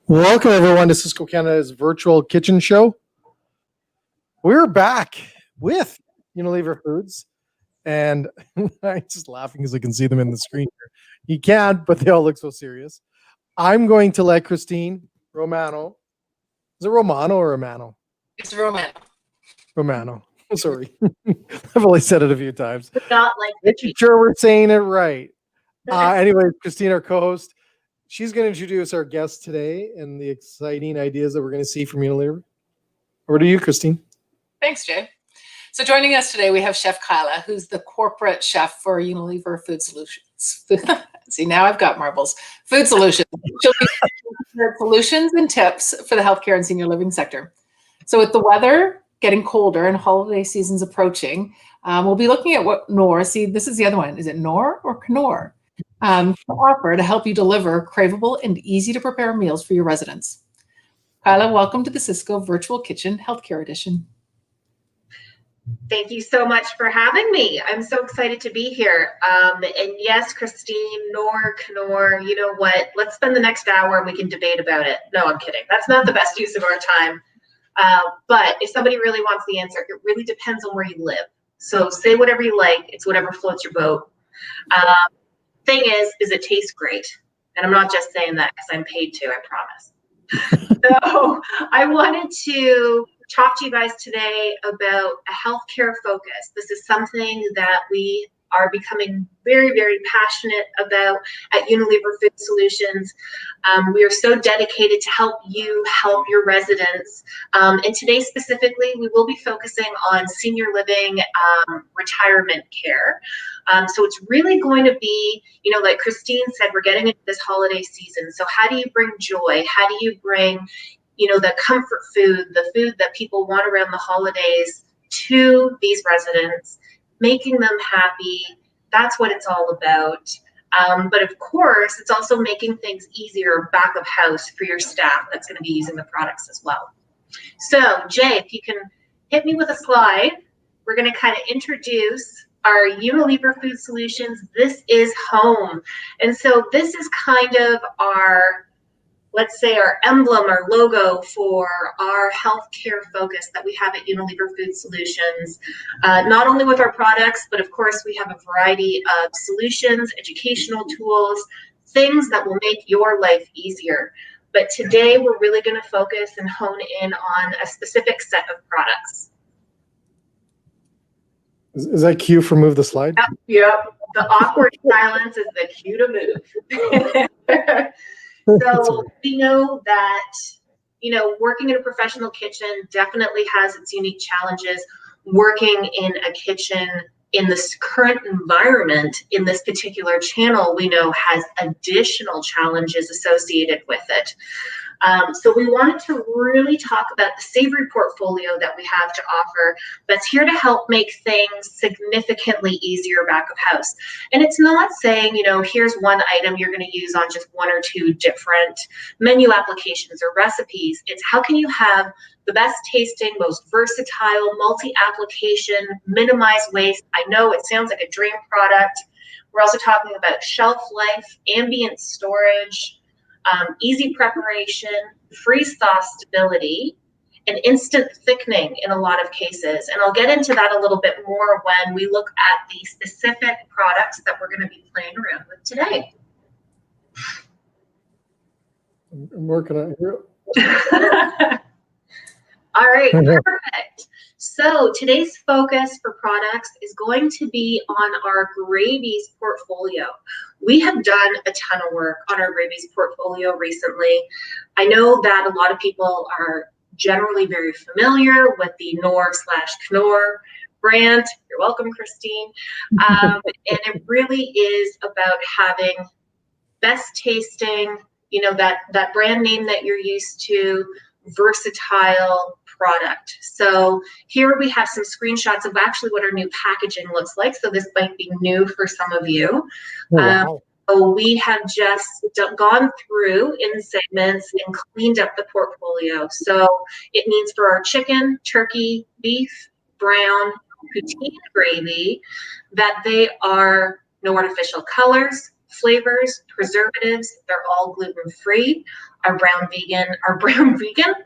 Welcome, everyone, to Sysco Canada's virtual kitchen show. We're back with Unilever Foods, and I'm just laughing because I can see them in the screen here. You can't, but they all look so serious. I'm going to let Christine Romano. Is it Romano or Romano? It's Romano. Romano. Sorry. I've only said it a few times. Not like Making sure we're saying it right. Anyway, Christine, our co-host, she's going to introduce our guest today and the exciting ideas that we're going to see from Unilever. Over to you, Christine. Thanks, Jay. So joining us today, we have Chef Kyla, who's the corporate chef for Unilever Food Solutions. See, now I've got marbles. Food Solutions. She'll be solutions and tips for the healthcare and senior living sector. So with the weather getting colder and holiday seasons approaching, we'll be looking at what Knorr, see, this is the other one. Is it Knorr or Knorr? To offer to help you deliver craveable and easy to prepare meals for your residents. Kyla, welcome to the Sysco Virtual Kitchen Healthcare Edition. Thank you so much for having me. I'm so excited to be here. And yes, Christine, Knorr, you know what? Let's spend the next hour and we can debate about it. No, I'm kidding. That's not the best use of our time. But if somebody really wants the answer, it really depends on where you live. So say whatever you like. It's whatever floats your boat. Thing is it tastes great. And I'm not just saying that because I'm paid to, I promise. So I wanted to talk to you guys today about a healthcare focus. This is something that we are becoming very, very passionate about at Unilever Food Solutions. We are so dedicated to help you help your residents. And today specifically, we will be focusing on senior living retirement care. So it's really going to be, you know, like Christine said, we're getting into this holiday season. So how do you bring joy? How do you bring, you know, the comfort food, the food that people want around the holidays to these residents, making them happy? That's what it's all about. But of course, it's also making things easier back of house for your staff that's going to be using the products as well. So Jay, if you can hit me with a slide, we're going to kind of introduce our Unilever Food Solutions. This is home. And so this is kind of our, let's say, our emblem, our logo for our healthcare focus that we have at Unilever Food Solutions. Not only with our products, but of course we have a variety of solutions, educational tools, things that will make your life easier. But today we're really going to focus and hone in on a specific set of products. Is that cue for move the slide? Yep. The awkward silence is the cue to move. So we know that, you know, working in a professional kitchen definitely has its unique challenges. Working in a kitchen in this current environment, in this particular channel, we know has additional challenges associated with it. So we wanted to really talk about the savory portfolio that we have to offer that's here to help make things significantly easier back of house. And it's not saying, you know, here's one item you're going to use on just one or two different menu applications or recipes. It's how can you have the best tasting, most versatile, multi-application, minimize waste. I know it sounds like a dream product. We're also talking about shelf life, ambient storage, easy preparation, freeze-thaw stability, and instant thickening in a lot of cases. And I'll get into that a little bit more when we look at the specific products that we're going to be playing around with today. I'm working on it. All right, perfect. So today's focus for products is going to be on our gravies portfolio. We have done a ton of work on our gravies portfolio recently. I know that a lot of people are generally very familiar with the Knorr/Knorr brand. You're welcome, Christine. And it really is about having best tasting, you know, that brand name that you're used to, versatile product. So here we have some screenshots of actually what our new packaging looks like. So this might be new for some of you. Wow. So we have just gone through in segments and cleaned up the portfolio. So it means for our chicken, turkey, beef, brown, poutine gravy, that they are no artificial colors, flavors, preservatives. They're all gluten-free. Our brown vegan,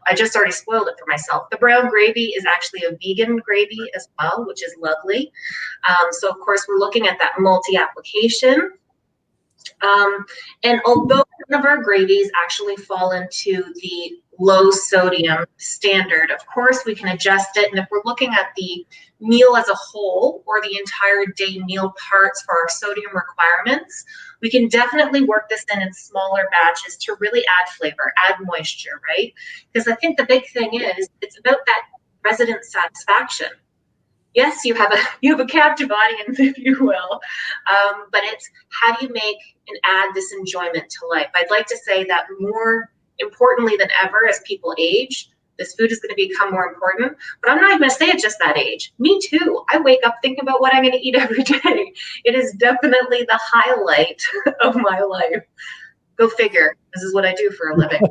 I just already spoiled it for myself. The brown gravy is actually a vegan gravy as well, which is lovely. So of course, we're looking at that multi-application. And although none of our gravies actually fall into the low sodium standard, of course we can adjust it. And if we're looking at the meal as a whole or the entire day meal parts for our sodium requirements, we can definitely work this in smaller batches to really add flavor, add moisture, right? Because I think the big thing is it's about that resident satisfaction. Yes, you have a captive audience, if you will, but it's how do you make and add this enjoyment to life? I'd like to say that more importantly than ever, as people age, this food is going to become more important. But I'm not even going to say it's just that age. Me too. I wake up thinking about what I'm going to eat every day. It is definitely the highlight of my life. Go figure. This is what I do for a living.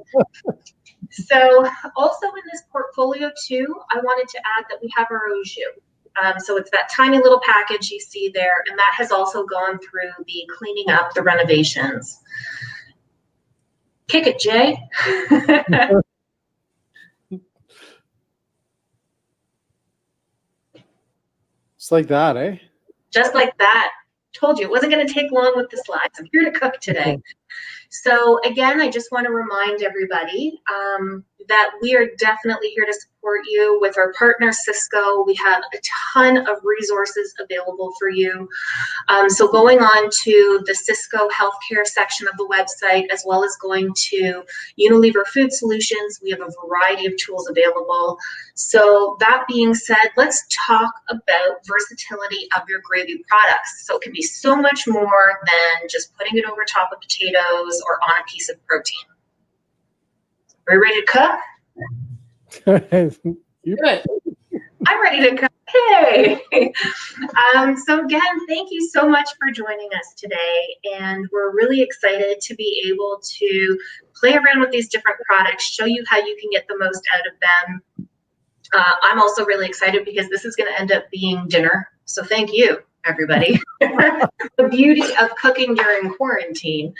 So also in this portfolio too, I wanted to add that we have our au jus. So it's that tiny little package you see there, and that has also gone through the cleaning up, the renovations. Kick it, Jay. Just like that, eh? Just like that. Told you, it wasn't going to take long with the slides. I'm here to cook today. So again, I just want to remind everybody that we are definitely here to support you with our partner, Sysco. We have a ton of resources available for you. So going on to the Sysco healthcare section of the website, as well as going to Unilever Food Solutions, we have a variety of tools available. So that being said, let's talk about versatility of your gravy products. So it can be so much more than just putting it over top of potatoes or on a piece of protein. Are you ready to cook? Good. I'm ready to cook. Hey! So again, thank you so much for joining us today. And we're really excited to be able to play around with these different products, show you how you can get the most out of them. I'm also really excited because this is going to end up being dinner. So thank you, everybody. The beauty of cooking during quarantine.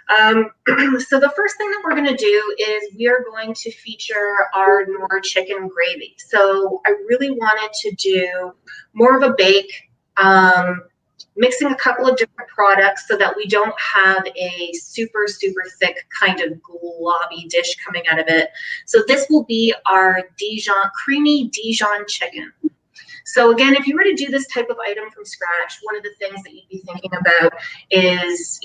So the first thing that we're going to do is we are going to feature our Knorr chicken gravy. So I really wanted to do more of a bake, mixing a couple of different products so that we don't have a super, super thick kind of globby dish coming out of it. So this will be our creamy Dijon chicken. So again, if you were to do this type of item from scratch, one of the things that you'd be thinking about is,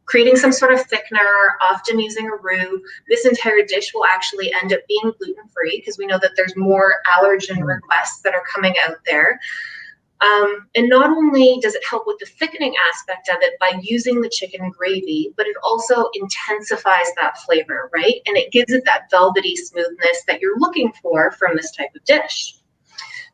creating some sort of thickener, often using a roux. This entire dish will actually end up being gluten-free because we know that there's more allergen requests that are coming out there. And not only does it help with the thickening aspect of it by using the chicken gravy, but it also intensifies that flavor, right? And it gives it that velvety smoothness that you're looking for from this type of dish.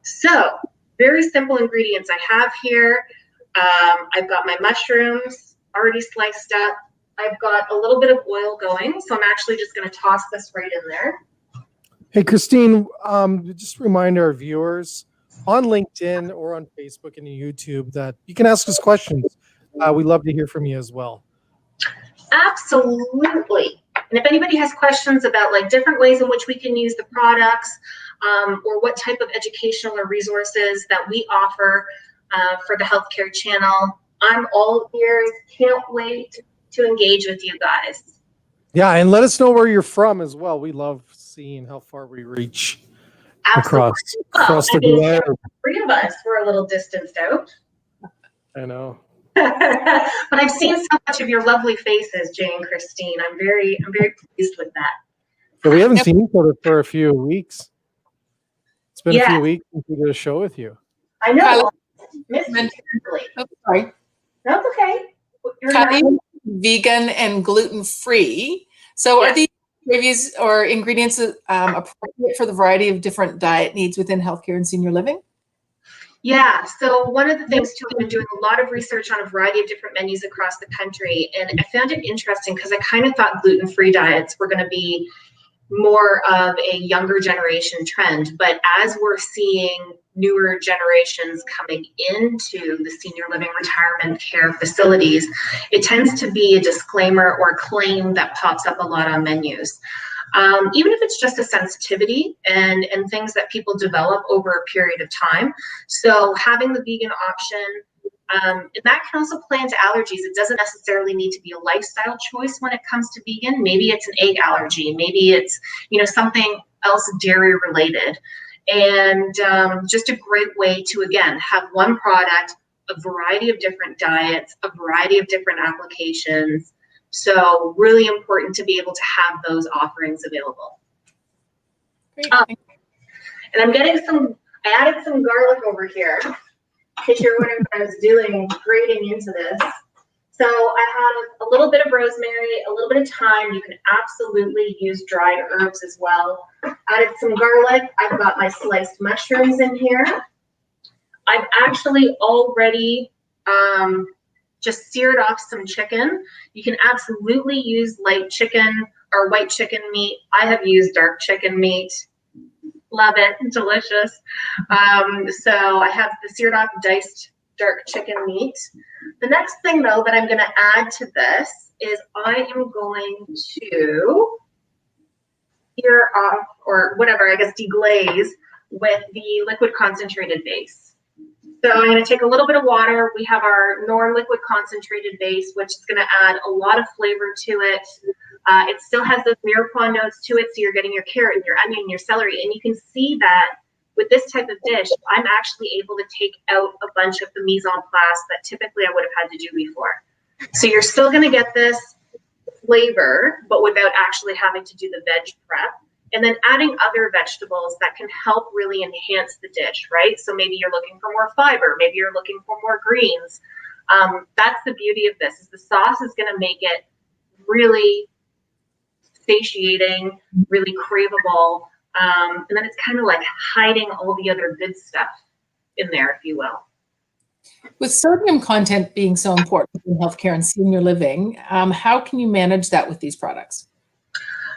So very simple ingredients I have here. I've got my mushrooms already sliced up. I've got a little bit of oil going, so I'm actually just going to toss this right in there. Hey, Christine, just remind our viewers on LinkedIn or on Facebook and YouTube that you can ask us questions. We'd love to hear from you as well. Absolutely. And if anybody has questions about different ways in which we can use the products or what type of educational or resources that we offer for the healthcare channel, I'm all ears. Can't wait to engage with you guys. Yeah, and let us know where you're from as well. We love seeing how far we reach across the globe. Three of us were a little distanced out. I know. But I've seen so much of your lovely faces, Jay and Christine. I'm very pleased with that. Yeah, we haven't seen each other for a few weeks. It's been a few weeks since we did a show with you. I know. Missed you terribly. Oh, sorry. That's okay. You're vegan and gluten-free. So are these gravies or ingredients appropriate for the variety of different diet needs within healthcare and senior living? Yeah, so one of the things too, I've been doing a lot of research on a variety of different menus across the country, and I found it interesting because I kind of thought gluten-free diets were going to be more of a younger generation trend, but as we're seeing newer generations coming into the senior living retirement care facilities, it tends to be a disclaimer or claim that pops up a lot on menus. Even if it's just a sensitivity and things that people develop over a period of time. So having the vegan option, and that can also play into allergies. It doesn't necessarily need to be a lifestyle choice when it comes to vegan. Maybe it's an egg allergy. Maybe it's, something else dairy related. And just a great way to, again, have one product, a variety of different diets, a variety of different applications. So really important to be able to have those offerings available. Great. And I'm getting I added some garlic over here. In case you're wondering what I was doing, grating into this. So I have a little bit of rosemary, a little bit of thyme. You can absolutely use dried herbs as well. Added some garlic. I've got my sliced mushrooms in here. I've actually already just seared off some chicken. You can absolutely use light chicken or white chicken meat. I have used dark chicken meat. Love it, delicious. So I have the seared off diced dark chicken meat. The next thing though that I'm gonna add to this is I am going to sear off, or whatever, I guess deglaze with the liquid concentrated base. So I'm going to take a little bit of water. We have our non-liquid concentrated base, which is going to add a lot of flavor to it. It still has those mirepoix notes to it, so you're getting your carrot, your onion, your celery, and you can see that with this type of dish, I'm actually able to take out a bunch of the mise en place that typically I would have had to do before. So you're still going to get this flavor, but without actually having to do the veg prep. And then adding other vegetables that can help really enhance the dish, right? So maybe you're looking for more fiber, maybe you're looking for more greens. That's the beauty of this, is the sauce is going to make it really satiating, really craveable. And then it's kind of like hiding all the other good stuff in there, if you will. With sodium content being so important in healthcare and senior living, how can you manage that with these products?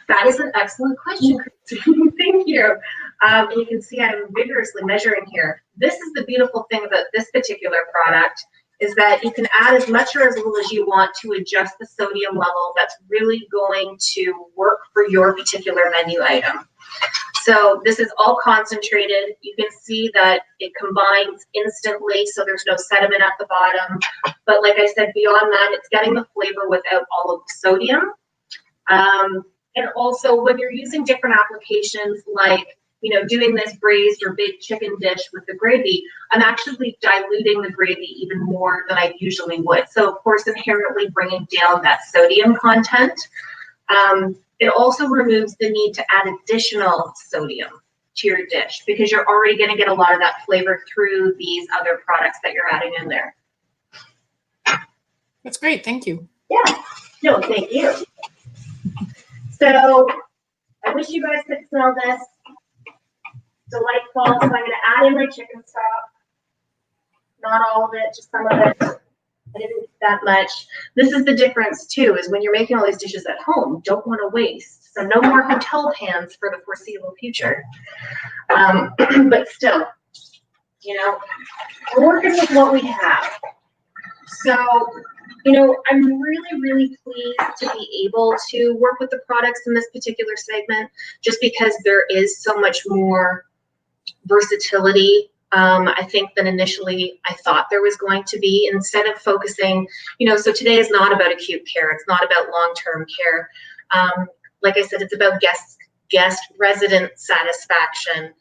That is an excellent question, Christine. Thank you. And you can see I'm vigorously measuring here. This is the beautiful thing about this particular product, is that you can add as much or as little as you want to adjust the sodium level that's really going to work for your particular menu item. So this is all concentrated. You can see that it combines instantly, so there's no sediment at the bottom. But like I said, beyond that, it's getting the flavor without all of the sodium. And also when you're using different applications, like, doing this braised or baked chicken dish with the gravy, I'm actually diluting the gravy even more than I usually would. So of course, inherently bringing down that sodium content. It also removes the need to add additional sodium to your dish, because you're already going to get a lot of that flavor through these other products that you're adding in there. That's great. Thank you. Yeah. No, thank you. So I wish you guys could smell this. Delightful. So I'm going to add in my chicken stock. Not all of it, just some of it. I didn't eat that much. This is the difference too, is when you're making all these dishes at home, don't want to waste. So no more hotel pans for the foreseeable future. But still, we're working with what we have. So, I'm really, really pleased to be able to work with the products in this particular segment, just because there is so much more versatility, I think, than initially I thought there was going to be. Instead of focusing, so today is not about acute care. It's not about long-term care. Like I said, it's about guest resident satisfaction.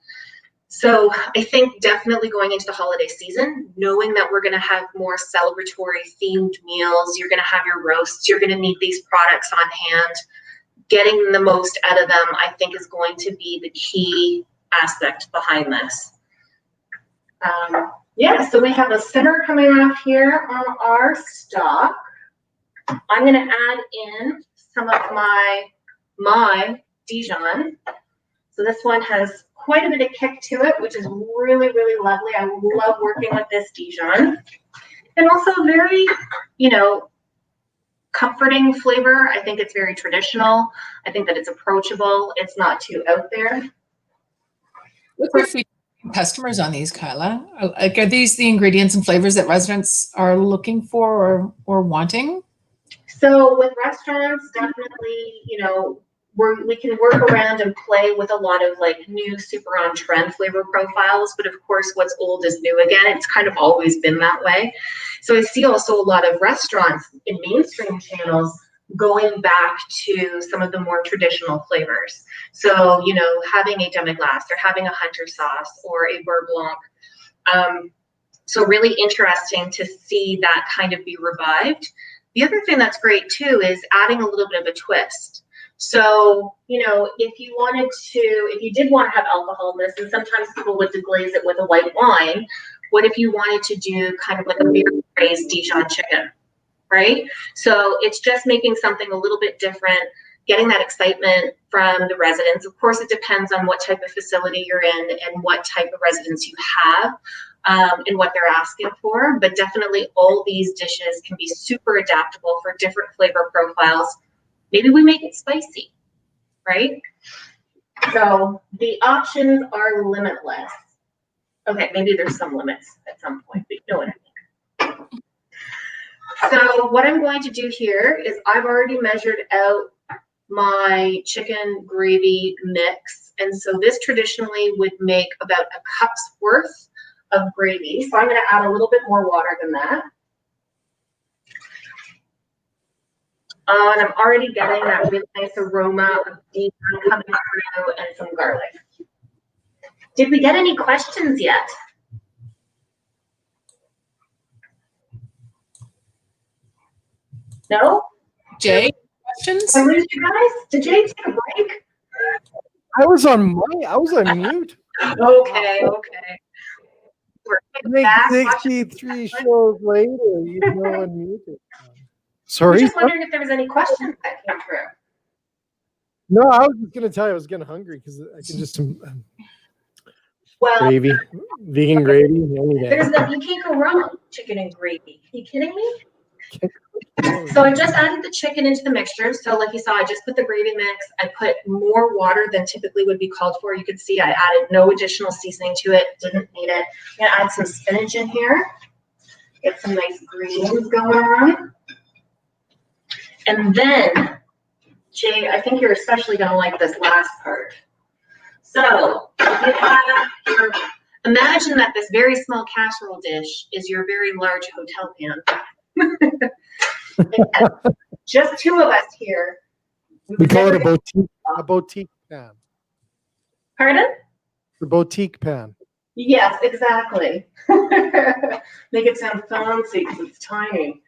So I think definitely going into the holiday season, knowing that we're going to have more celebratory themed meals, you're going to have your roasts, you're going to need these products on hand, getting the most out of them, I think, is going to be the key aspect behind this. So we have a center coming off here on our stock. I'm going to add in some of my Dijon. So this one has quite a bit of kick to it, which is really, really lovely. I love working with this Dijon. And also very, comforting flavor. I think it's very traditional. I think that it's approachable. It's not too out there. What's your customers on these, Kyla? Like, are these the ingredients and flavors that residents are looking for or wanting? So with restaurants, definitely, we can work around and play with a lot of like new super on trend flavor profiles, but of course what's old is new again. It's kind of always been that way. So I see also a lot of restaurants in mainstream channels going back to some of the more traditional flavors. So, having a demi-glace or having a hunter sauce or a beurre blanc. So really interesting to see that kind of be revived. The other thing that's great too is adding a little bit of a twist. So, if you did want to have alcohol in this, and sometimes people would deglaze it with a white wine, what if you wanted to do kind of like a beer braised Dijon chicken, right? So it's just making something a little bit different, getting that excitement from the residents. Of course, it depends on what type of facility you're in and what type of residents you have. And what they're asking for, but definitely all these dishes can be super adaptable for different flavor profiles. Maybe we make it spicy, right? So the options are limitless. Okay, maybe there's some limits at some point, but you know what I mean. So what I'm going to do here is I've already measured out my chicken gravy mix. And so this traditionally would make about a cup's worth of gravy. So I'm going to add a little bit more water than that. And I'm already getting that really nice aroma of Dijon coming through and some garlic. Did we get any questions yet? No? Jay, questions? I lose you guys? Did Jay take a break? I was on mute. Okay. Like 63 shows later, you know, unmuted. Sorry. I'm just wondering if there was any questions that came through. No, I was just gonna tell you I was getting hungry because I can just gravy, vegan gravy. You can't go wrong with chicken and gravy. Are you kidding me? So I just added the chicken into the mixture. So like you saw, I just put the gravy mix. I put more water than typically would be called for. You could see I added no additional seasoning to it. Didn't need it. I'm gonna add some spinach in here. Get some nice greens going on. And then, Jay, I think you're especially gonna like this last part. So imagine that this very small casserole dish is your very large hotel pan. Just two of us here. We call it a boutique pan. Pardon? The boutique pan. Yes, exactly. Make it sound fancy because it's tiny.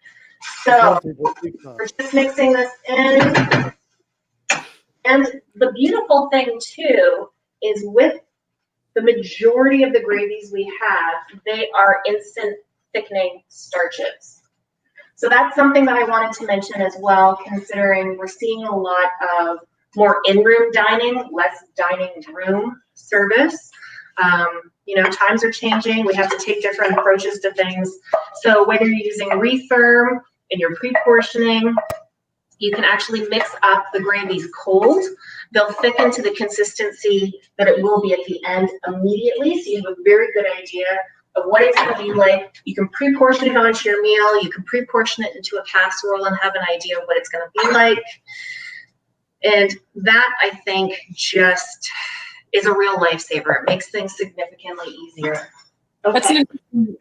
So we're just mixing this in. And the beautiful thing too is with the majority of the gravies we have, they are instant thickening starches. So that's something that I wanted to mention as well, considering we're seeing a lot of more in-room dining, less dining room service. Times are changing. We have to take different approaches to things. So whether you're using refirm and you're pre-portioning, you can actually mix up the gravies cold. They'll thicken to the consistency that it will be at the end immediately. So you have a very good idea of what it's going to be like. You can pre-portion it onto your meal. You can pre-portion it into a casserole and have an idea of what it's going to be like. And that, I think, just is a real lifesaver. It makes things significantly easier. Okay.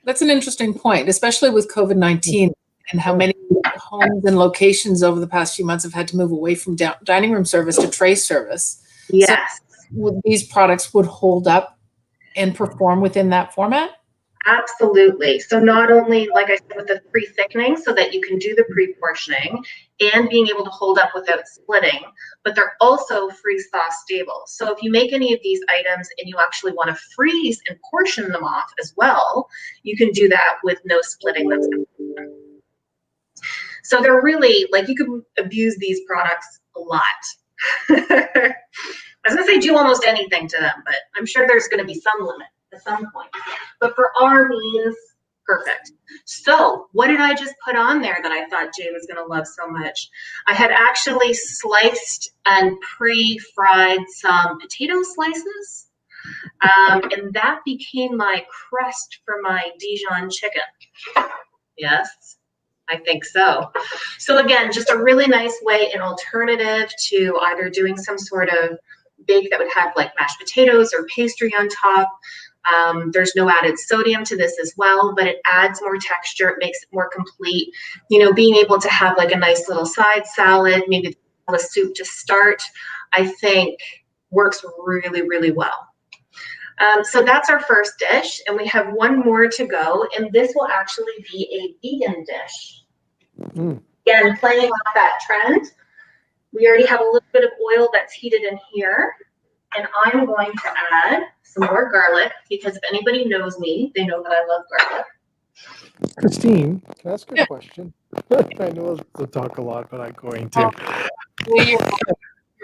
That's an interesting point, especially with COVID-19 and how many homes and locations over the past few months have had to move away from dining room service to tray service. Yes. So these products would hold up and perform within that format? Absolutely. So not only, like I said, with the pre-thickening so that you can do the pre-portioning and being able to hold up without splitting, but they're also freeze-thaw stable. So if you make any of these items and you actually want to freeze and portion them off as well, you can do that with no splitting. So they're really, like, you can abuse these products a lot. I was going to say do almost anything to them, but I'm sure there's going to be some limit at some point. But for our means, perfect. So what did I just put on there that I thought Jay was going to love so much? I had actually sliced and pre-fried some potato slices. And that became my crust for my Dijon chicken. Yes, I think so. So again, just a really nice way, an alternative to either doing some sort of bake that would have like mashed potatoes or pastry on top. There's no added sodium to this as well, but it adds more texture. It makes it more complete. You know, being able to have like a nice little side salad, maybe a soup to start, I think works really, really well. So that's our first dish, and we have one more to go, and this will actually be a vegan dish. Again, playing off that trend, we already have a little bit of oil that's heated in here, and I'm going to add some more garlic, because if anybody knows me, they know that I love garlic. Christine, can I ask a question? I know I'll talk a lot, but I'm going to. Well, your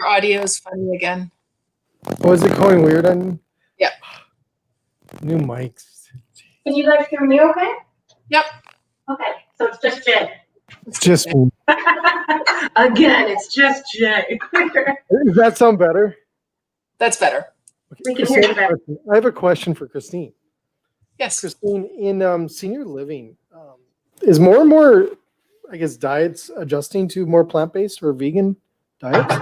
audio is funny again. Was it going weird on? Yep. New mics. Can you guys hear me okay? Yep. Okay, so it's just Jay. It's just. Again, it's just Jay. Does that sound better? That's better. Okay. We can hear you better. I have a question for Christine. Yes. Christine, in senior living, is more and more, I guess, diets adjusting to more plant-based or vegan diets?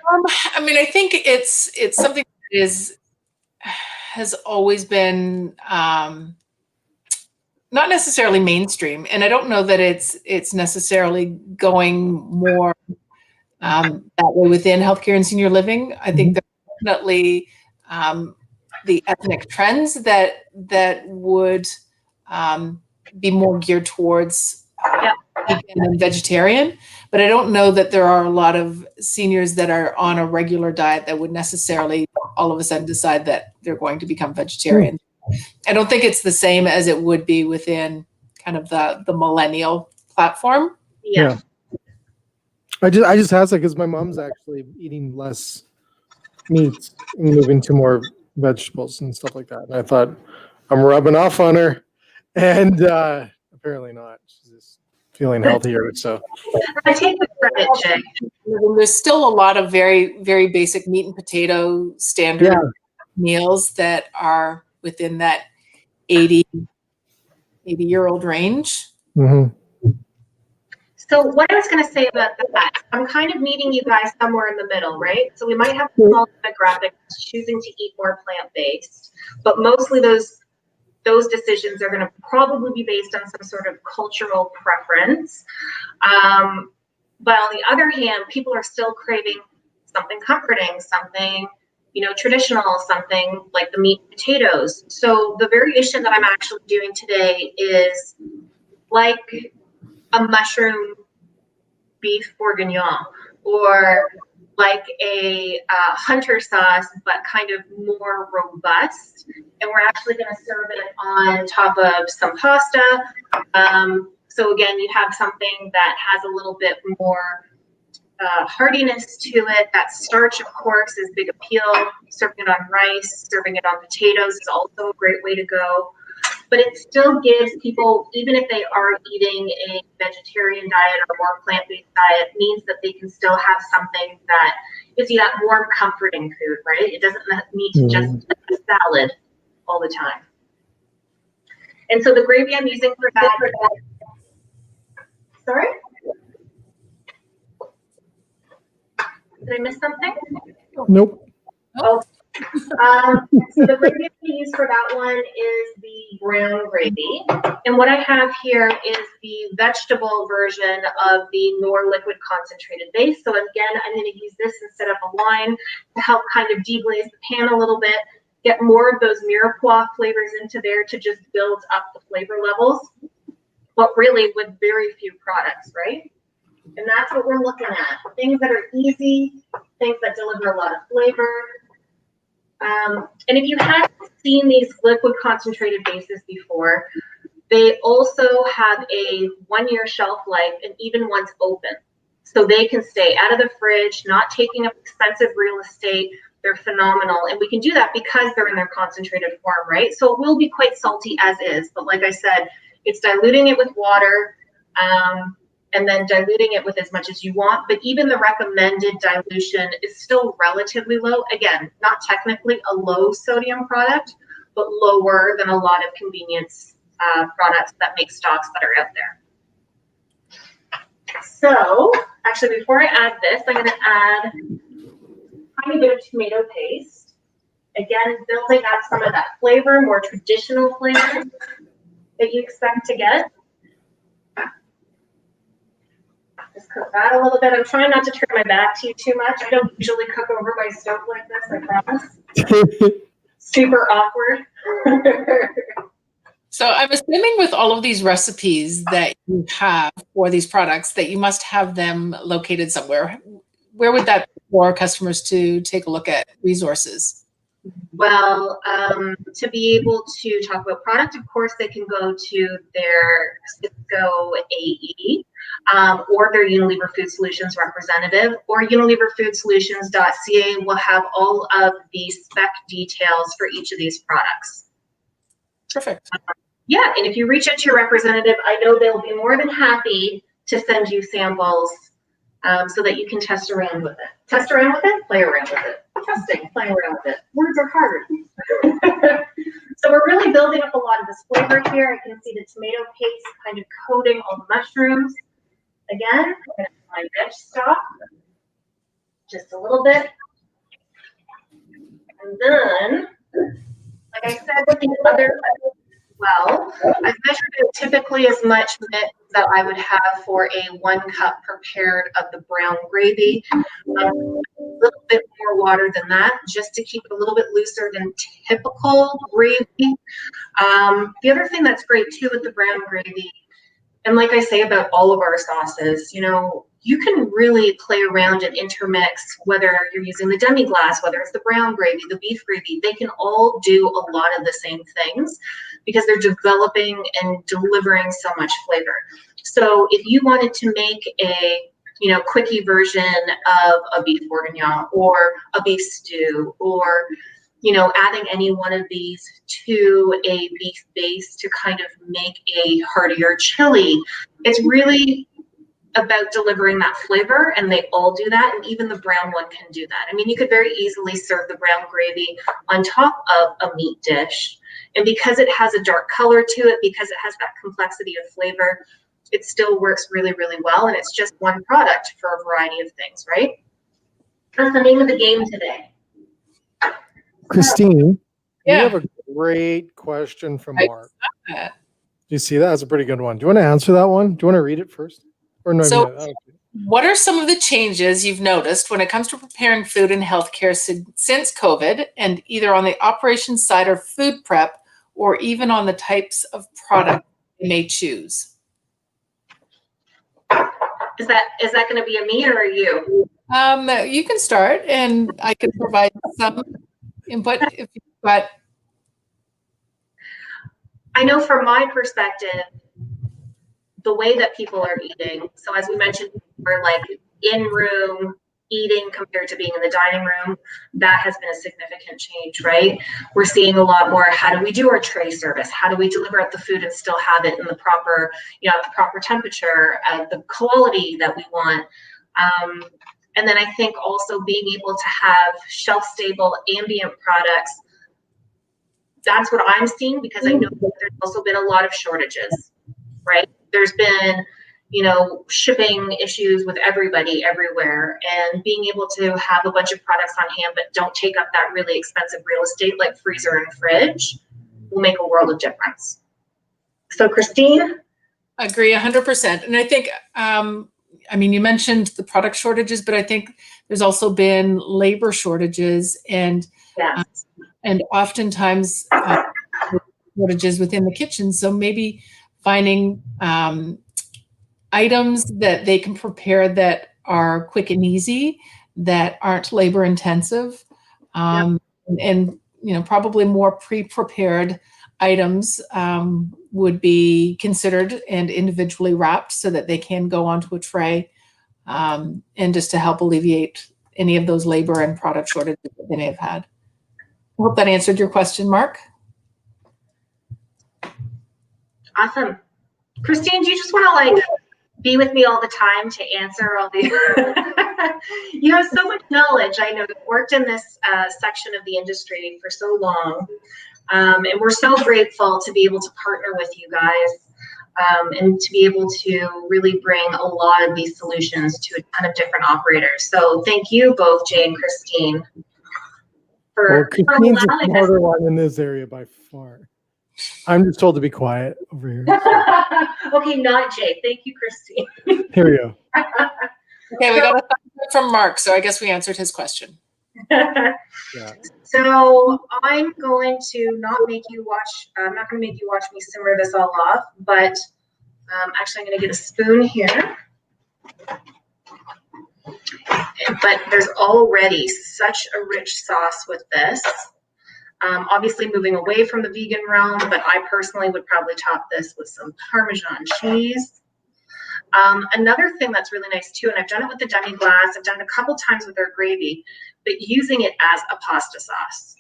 I mean, I think it's something that has always been not necessarily mainstream, and I don't know that it's necessarily going more that way within healthcare and senior living. I think there's definitely the ethnic trends that would be more geared towards vegan and vegetarian, but I don't know that there are a lot of seniors that are on a regular diet that would necessarily all of a sudden decide that they're going to become vegetarian. I don't think it's the same as it would be within kind of the millennial platform. Yeah. I just asked that because my mom's actually eating less meat and moving to more vegetables and stuff like that. And I thought I'm rubbing off on her, and apparently not. She's just feeling healthier. So I take the credit, Jay. There's still a lot of very, very basic meat and potato standard meals that are within that 80-year-old range. Mm-hmm. So what I was going to say about that, I'm kind of meeting you guys somewhere in the middle, right? So we might have a small demographic choosing to eat more plant-based, but mostly those decisions are going to probably be based on some sort of cultural preference. But on the other hand, people are still craving something comforting, something, traditional, something like the meat and potatoes. So the variation that I'm actually doing today is like a mushroom beef bourguignon, or like a hunter sauce, but kind of more robust. And we're actually going to serve it on top of some pasta. So again, you have something that has a little bit more heartiness to it. That starch, of course, is big appeal. Serving it on rice, serving it on potatoes is also a great way to go. But it still gives people, even if they are eating a vegetarian diet or more plant-based diet, means that they can still have something that gives you that warm, comforting food, right? It doesn't need to just be a salad all the time. And so the gravy I'm using for that, sorry? Did I miss something? Nope. Oh. So the gravy I use for that one is the brown gravy. And what I have here is the vegetable version of the Knorr liquid concentrated base. So again, I'm going to use this instead of a wine to help kind of deglaze the pan a little bit, get more of those mirepoix flavors into there to just build up the flavor levels, but really with very few products, right? And that's what we're looking at. Things that are easy, things that deliver a lot of flavor. And if you haven't seen these liquid concentrated bases before, they also have a 1-year shelf life, and even once open. So they can stay out of the fridge, not taking up expensive real estate. They're phenomenal. And we can do that because they're in their concentrated form, right? So it will be quite salty as is. But like I said, it's diluting it with water. and then diluting it with as much as you want. But even the recommended dilution is still relatively low. Again, not technically a low sodium product, but lower than a lot of convenience products that make stocks that are out there. So actually, before I add this, I'm going to add a tiny bit of tomato paste. Again, building up some of that flavor, more traditional flavor that you expect to get. Just cook that a little bit. I'm trying not to turn my back to you too much. I don't usually cook over my stove like this, I promise. Super awkward. So I'm assuming with all of these recipes that you have for these products that you must have them located somewhere. Where would that be for customers to take a look at resources? Well, to be able to talk about product, of course, they can go to their Sysco AE or their Unilever Food Solutions representative, or unileverfoodsolutions.ca will have all of the spec details for each of these products. Perfect. Yeah, and if you reach out to your representative, I know they'll be more than happy to send you samples so that you can test around with it. Test around with it, play around with it. Testing, playing around with it. Words are hard. So we're really building up a lot of this flavor here. I can see the tomato paste kind of coating all the mushrooms. Again, I'm going to add my veg stock, just a little bit. And then, like I said, with the other, well, I've measured it typically as much mix that I would have for a 1 cup prepared of the brown gravy. A little bit more water than that, just to keep it a little bit looser than typical gravy. The other thing that's great too with the brown gravy, and like I say about all of our sauces, you know, you can really play around and intermix, whether you're using the demi-glace, whether it's the brown gravy, the beef gravy, they can all do a lot of the same things because they're developing and delivering so much flavor. So if you wanted to make a, you know, quickie version of a beef bourguignon or a beef stew, or, you know, adding any one of these to a beef base to kind of make a heartier chili, it's really about delivering that flavor, and they all do that, and even the brown one can do that. I mean, you could very easily serve the brown gravy on top of a meat dish, and because it has a dark color to it, because it has that complexity of flavor, it still works really, really well, and it's just one product for a variety of things, right? That's the name of the game today. Christine, Yeah. we have a great question from I Mark. saw that. Do you see that? That's a pretty good one. Do you want to answer that one? Do you want to read it first? Or no? So- okay. What are some of the changes you've noticed when it comes to preparing food in healthcare since COVID, and either on the operations side or food prep, or even on the types of product you may choose? Is that going to be a me or a you? You can start, and I can provide some input if you've got. I know from my perspective, the way that people are eating. So as we mentioned, we're like in-room eating compared to being in the dining room. That has been a significant change, right? We're seeing a lot more, how do we do our tray service? How do we deliver out the food and still have it in the proper, you know, at the proper temperature, at the quality that we want? And then I think also being able to have shelf-stable ambient products. That's what I'm seeing, because I know that there's also been a lot of shortages, right? There's been, you know, shipping issues with everybody everywhere, and being able to have a bunch of products on hand but don't take up that really expensive real estate like freezer and fridge will make a world of difference. So Christine? Agree 100%. And I think, I mean, you mentioned the product shortages, but I think there's also been labor shortages and Yes. And oftentimes shortages within the kitchen. So maybe finding items that they can prepare that are quick and easy, that aren't labor intensive, and you know, probably more pre-prepared items would be considered and individually wrapped so that they can go onto a tray, and just to help alleviate any of those labor and product shortages that they may have had. I hope that answered your question, Mark. Awesome. Christine, do you just want to like be with me all the time to answer all the. You have so much knowledge. I know you've worked in this section of the industry for so long, and we're so grateful to be able to partner with you guys. And to be able to really bring a lot of these solutions to a ton of different operators. So thank you both, Jay and Christine, for Christine's the allowing us. smarter one in this area by far. I'm just told to be quiet over here. Okay, not Jay. Thank you, Christine. Here we go. Okay, we got a thumbs up from Mark, so I guess we answered his question. Yeah. So I'm going to not make you watch. I'm not going to make you watch me simmer this all off, but actually, I'm going to get a spoon here. But there's already such a rich sauce with this. Obviously, moving away from the vegan realm, but I personally would probably top this with some Parmesan cheese. Another thing that's really nice too, and I've done it with the demi-glace, I've done it a couple times with their gravy, but using it as a pasta sauce.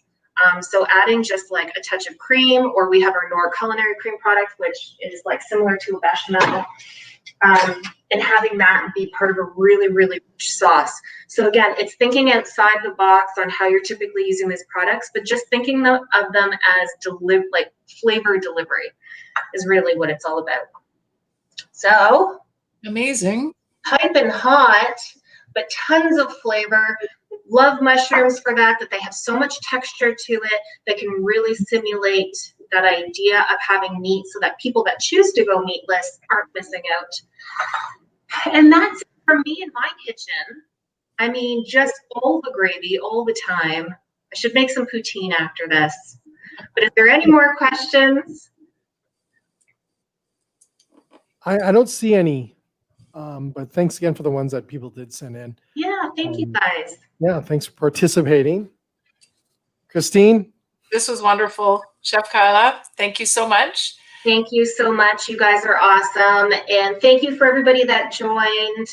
So adding just like a touch of cream, or we have our Knorr culinary cream product, which is like similar to a bechamel, and having that be part of a really, really rich sauce. So again, it's thinking outside the box on how you're typically using these products, but just thinking of them as like flavor delivery is really what it's all about. So amazing. Piping hot, but tons of flavor. Love mushrooms for that they have so much texture to it that can really simulate that idea of having meat so that people that choose to go meatless aren't missing out. And that's for me in my kitchen. I mean, just all the gravy all the time. I should make some poutine after this. But is there any more questions? I don't see any, but thanks again for the ones that people did send in. Yeah, thank you guys. Yeah, thanks for participating. Christine? This was wonderful. Chef Kyla, thank you so much. Thank you so much. You guys are awesome. And thank you for everybody that joined.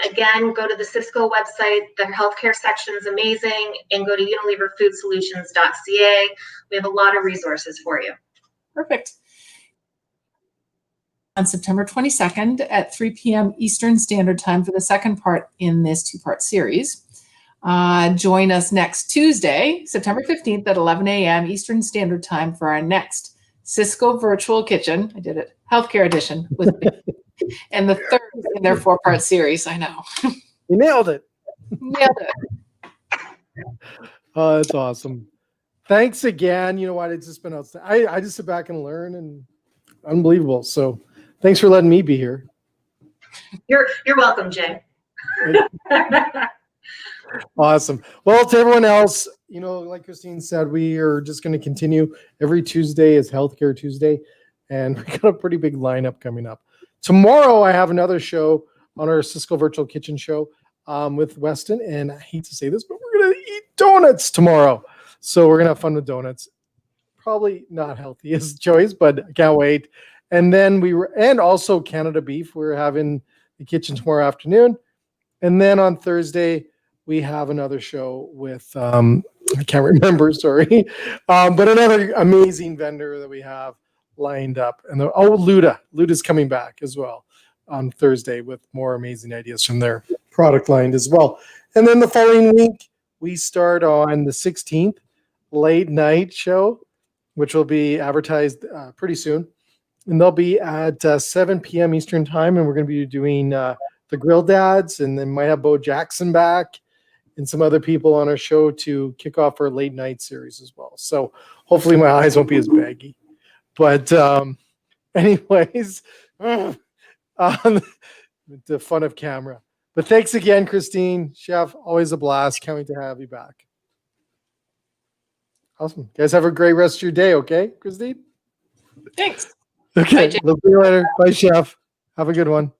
Again, go to the Sysco website. The healthcare section is amazing. And go to unileverfoodsolutions.ca. We have a lot of resources for you. Perfect. On September 22nd at 3 p.m. Eastern Standard Time for the second part in this two-part series. Join us next Tuesday, September 15th at 11 a.m. Eastern Standard Time for our next Sysco Virtual Kitchen. I did it. Healthcare edition with me. And the third in their four-part series. I know. You nailed it. Nailed it. Oh, that's awesome. Thanks again. You know what? It's just been outstanding. I just sit back and learn, and unbelievable. So thanks for letting me be here. You're welcome, Jay. Awesome. Well, to everyone else, you know, like Christine said, we are just going to continue. Every Tuesday is Healthcare Tuesday, and we got a pretty big lineup coming up. Tomorrow, I have another show on our Sysco Virtual Kitchen show with Weston, and I hate to say this, but we're going to eat donuts tomorrow. So we're going to have fun with donuts. Probably not healthiest choice, but I can't wait. And then and also Canada Beef. We're having the kitchen tomorrow afternoon. And then on Thursday, we have another show with, I can't remember, sorry, but another amazing vendor that we have lined up. And Luda. Luda's coming back as well on Thursday with more amazing ideas from their product line as well. And then the following week, we start on the 16th, late night show, which will be advertised pretty soon. And they'll be at 7 p.m. Eastern time. And we're going to be doing the Grill Dads, and then might have Bo Jackson back and some other people on our show to kick off our late night series as well. So hopefully my eyes won't be as baggy. But anyways, the fun of camera. But thanks again, Christine, Chef. Always a blast. Can't wait to have you back. Awesome. Guys, have a great rest of your day, okay, Christine? Thanks. Okay, Bye, we'll see you later. Bye, Chef. Have a good one.